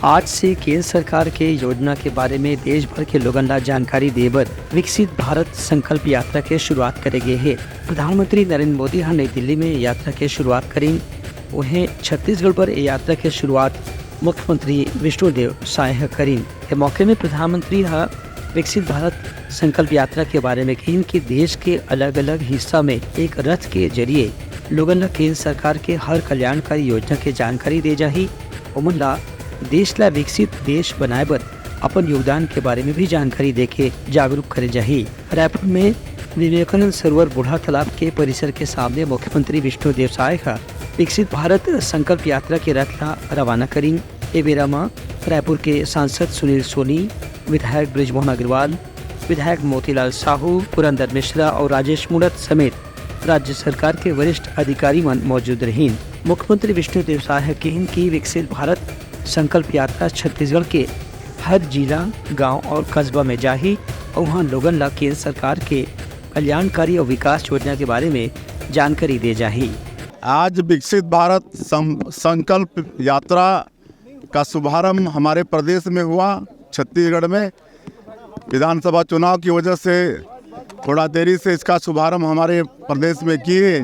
आज से केंद्र सरकार के योजना के बारे में देश भर के लोगन ला जानकारी देबर विकसित भारत संकल्प यात्रा के शुरुआत करेंगे है। प्रधानमंत्री नरेंद्र मोदी हाँ नई दिल्ली में यात्रा के शुरुआत करें। उन्हें छत्तीसगढ़ पर यात्रा के शुरुआत मुख्यमंत्री विष्णुदेव साय करें। के मौके में प्रधानमंत्री हाँ विकसित भारत संकल्प यात्रा के बारे में कहीं कि देश के अलग अलग हिस्सा में एक रथ के जरिए लोगन ला केंद्र सरकार के हर कल्याणकारी योजना के जानकारी दे जाही। उमन ला देश ला विकसित देश बनाए बर अपन योगदान के बारे में भी जानकारी देके जागरूक करे जाही। रायपुर में विवेकानंद सरोवर बूढ़ा तालाब के परिसर के सामने मुख्यमंत्री विष्णुदेव साय का विकसित भारत संकल्प यात्रा के रथ ला रवाना करें। ए बेरा में रायपुर के सांसद सुनील सोनी, विधायक बृजमोहन अग्रवाल, विधायक मोतीलाल साहू, पुरंदर मिश्रा और राजेश मूणत समेत राज्य सरकार के वरिष्ठ अधिकारी मन मौजूद रहीं। मुख्यमंत्री विष्णुदेव साय कहें कि विकसित भारत संकल्प यात्रा छत्तीसगढ़ के हर जिला, गांव और कस्बा में जाही और वहाँ लोगन ला केंद्र सरकार के कल्याणकारी और विकास योजना के बारे में जानकारी दे जाही। आज विकसित भारत संकल्प यात्रा का शुभारंभ हमारे प्रदेश में हुआ। छत्तीसगढ़ में विधानसभा चुनाव की वजह से थोड़ा देरी से इसका शुभारंभ हमारे प्रदेश में किए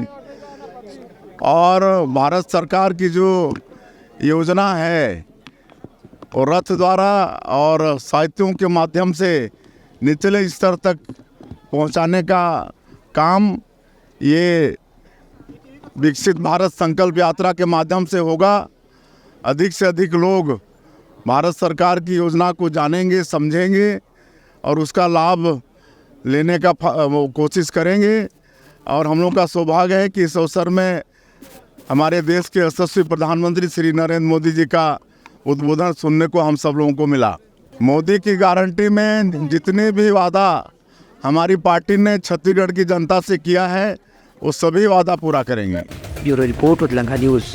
और भारत सरकार की जो योजना है और रथ द्वारा और साहित्यों के माध्यम से निचले स्तर तक पहुंचाने का काम ये विकसित भारत संकल्प यात्रा के माध्यम से होगा। अधिक से अधिक लोग भारत सरकार की योजना को जानेंगे, समझेंगे और उसका लाभ लेने का कोशिश करेंगे। और हम लोग का सौभाग्य है कि इस अवसर में हमारे देश के यशस्वी प्रधानमंत्री श्री नरेंद्र मोदी जी का उद्बोधन सुनने को हम सब लोगों को मिला। मोदी की गारंटी में जितने भी वादा हमारी पार्टी ने छत्तीसगढ़ की जनता से किया है वो सभी वादा पूरा करेंगे। ब्यूरो रिपोर्ट उदलंघा न्यूज़।